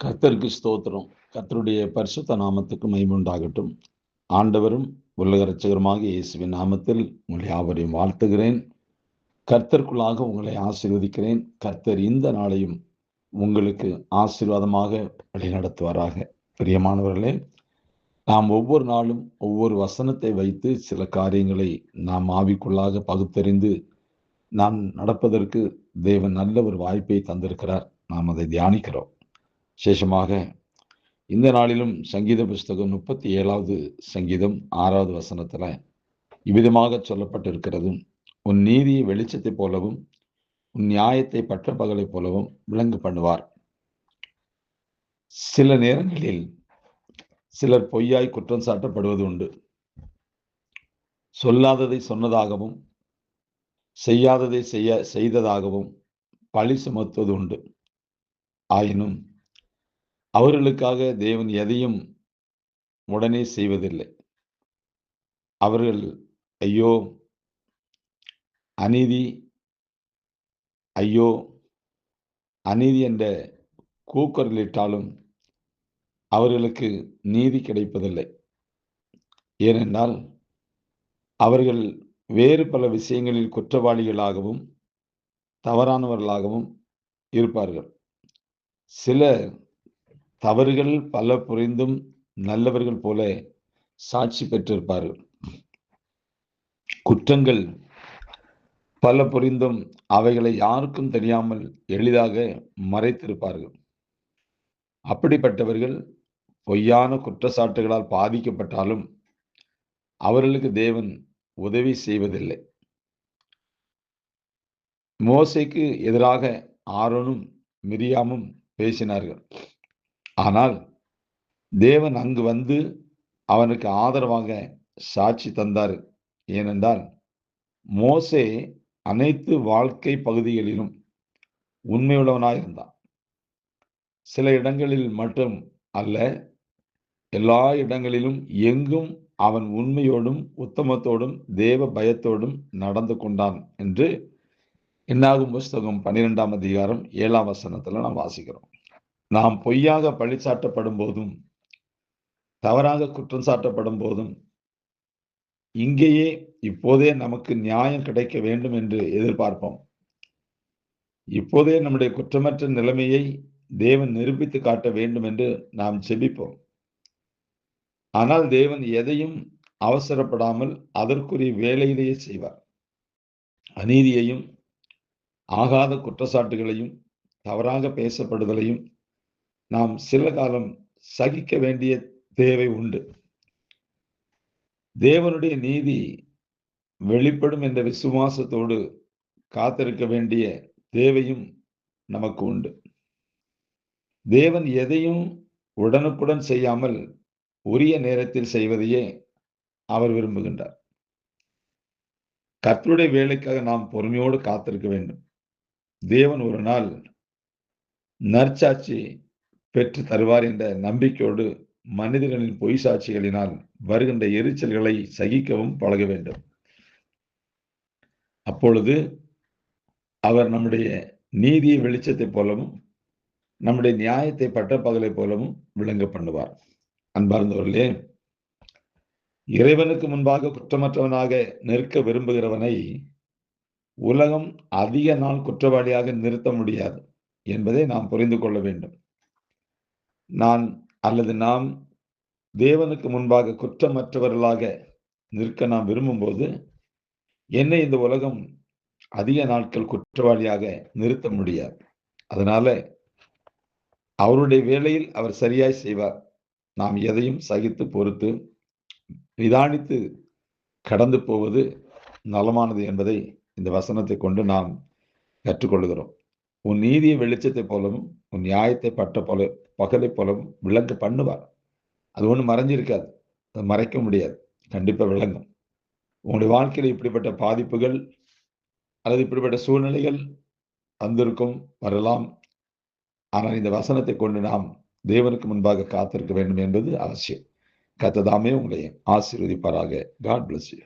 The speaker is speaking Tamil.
கர்த்தருக்கு ஸ்தோத்திரம். கர்த்தருடைய பரிசுத்த நாமத்துக்கு மகிமை உண்டாகட்டும். ஆண்டவரும் உலக இரட்சகருமாகிய இயேசுவின் நாமத்தில் உங்களை யாவரையும் வாழ்த்துகிறேன். கர்த்தருக்குள்ளாக உங்களை ஆசீர்வதிக்கிறேன். கர்த்தர் இந்த நாளையும் உங்களுக்கு ஆசீர்வாதமாக வழிநடத்துவாராக. பிரியமானவர்களே, நாம் ஒவ்வொரு நாளும் ஒவ்வொரு வசனத்தை வைத்து சில காரியங்களை நாம் ஆவிக்குள்ளாக பகுத்தறிந்து நாம் நடப்பதற்கு தேவன் நல்ல ஒரு வாய்ப்பை தந்திருக்கிறார். நாம் அதை தியானிக்கிறோம். விசேஷமாக இந்த நாளிலும் சங்கீத புஸ்தகம் 37வது சங்கீதம் 6வது வசனத்துல இவ்விதமாக சொல்லப்பட்டிருக்கிறது. உன் நீதியை வெளிச்சத்தை போலவும் உன் நியாயத்தை பட்ட பகலை போலவும் விளங்கு பண்ணுவார். சில நேரங்களில் சிலர் பொய்யாய் குற்றம் சாட்டப்படுவது உண்டு. சொல்லாததை சொன்னதாகவும் செய்யாததை செய்ததாகவும் பழி சுமத்துவது உண்டு. ஆயினும் அவர்களுக்காக தேவன் எதையும் உடனே செய்வதில்லை. அவர்கள் ஐயோ அநீதி, ஐயோ அநீதி என்ற கூக்குரலிட்டாலும் அவர்களுக்கு நீதி கிடைப்பதில்லை. ஏனென்றால் அவர்கள் வேறு பல விஷயங்களில் குற்றவாளிகளாகவும் தவறானவர்களாகவும் இருப்பார்கள். சில தவறுகள் பல புரிந்தும் நல்லவர்கள் போல சாட்சி பெற்றிருப்பார்கள். குற்றங்கள் பல புரிந்தும் அவைகளை யாருக்கும் தெரியாமல் எளிதாக மறைத்திருப்பார்கள். அப்படிப்பட்டவர்கள் பொய்யான குற்றச்சாட்டுகளால் பாதிக்கப்பட்டாலும் அவர்களுக்கு தேவன் உதவி செய்வதில்லை. மோசேக்கு எதிராக ஆரோனும் மிரியாமும் பேசினார்கள். ஆனால் தேவன் அங்கு வந்து அவனுக்கு ஆதரவாக சாட்சி தந்தார். ஏனென்றால் மோசே அனைத்து வாழ்க்கை பகுதிகளிலும் உண்மையுள்ளவனாயிருந்தான். சில இடங்களில் மட்டும் அல்ல, எல்லா இடங்களிலும் எங்கும் அவன் உண்மையோடும் உத்தமத்தோடும் தேவ பயத்தோடும் நடந்து கொண்டான் என்று என்னாகும் புஸ்தகம் 12ஆம் அதிகாரம் 7ஆம் வசனத்துல நாம் வாசிக்கிறோம். நாம் பொய்யாக பழிச்சாட்டப்படும் போதும் தவறாக குற்றம் சாட்டப்படும் போதும் இங்கேயே இப்போதே நமக்கு நியாயம் கிடைக்க வேண்டும் என்று எதிர்பார்ப்போம். இப்போதே நம்முடைய குற்றமற்ற நிலைமையை தேவன் நிரூபித்து காட்ட வேண்டும் என்று நாம் ஜெபிப்போம். ஆனால் தேவன் எதையும் அவசரப்படாமல் அதற்குரிய வேலையிலேயே செய்வார். அநீதியையும் ஆகாத குற்றச்சாட்டுகளையும் தவறாக பேசப்படுதலையும் நாம் சில காலம் சகிக்க வேண்டிய தேவை உண்டு. தேவனுடைய நீதி வெளிப்படும் என்ற விசுவாசத்தோடு காத்திருக்க வேண்டிய தேவையும் நமக்கு உண்டு. தேவன் எதையும் உடனுக்குடன் செய்யாமல் உரிய நேரத்தில் செய்வதையே அவர் விரும்புகின்றார். கர்த்தருடைய வேலைக்காக நாம் பொறுமையோடு காத்திருக்க வேண்டும். தேவன் ஒரு நாள் நற்சாட்சி பெற்று தருவார் என்ற நம்பிக்கையோடு மனிதர்களின் பொய் சாட்சிகளினால் வருகின்ற எரிச்சல்களை சகிக்கவும் பழக வேண்டும். அப்பொழுது அவர் நம்முடைய நீதியை வெளிச்சத்தை போலவும் நம்முடைய நியாயத்தை பட்ட பகலை போலவும் விளங்க பண்ணுவார். அன்பார்ந்தவர்களே, இறைவனுக்கு முன்பாக குற்றமற்றவனாக நிற்க விரும்புகிறவனை உலகம் அதிக நாள் குற்றவாளியாக நிறுத்த முடியாது என்பதை நாம் புரிந்து கொள்ள வேண்டும். நாம் தேவனுக்கு முன்பாக குற்றமற்றவர்களாக நிற்க நாம் விரும்பும்போது என்னை இந்த உலகம் அதிக நாட்கள் குற்றவாளியாக நிறுத்த முடியாது. அதனால அவருடைய வேளையில் அவர் சரியாய் செய்வார். நாம் எதையும் சகித்து பொறுத்து நிதானித்து கடந்து போவது நலமானது என்பதை இந்த வசனத்தை கொண்டு நாம் கற்றுக்கொள்கிறோம். உன் நீதியை வெளிச்சத்தை போலவும் உன் நியாயத்தை பட்ட போல பகலை போலவும் விளங்க பண்ணுவார். அது ஒன்றும் மறைஞ்சிருக்காது, அதை மறைக்க முடியாது, கண்டிப்பா விளங்கும். உங்களுடைய வாழ்க்கையில் இப்படிப்பட்ட பாதிப்புகள் அல்லது இப்படிப்பட்ட சூழ்நிலைகள் வந்திருக்கும், வரலாம். ஆனால் இந்த வசனத்தை கொண்டு நாம் தேவனுக்கு முன்பாக காத்திருக்க வேண்டும் என்பது அவசியம். கர்த்தர் தாமே உங்களை ஆசீர்வதிப்பாராக. God bless you.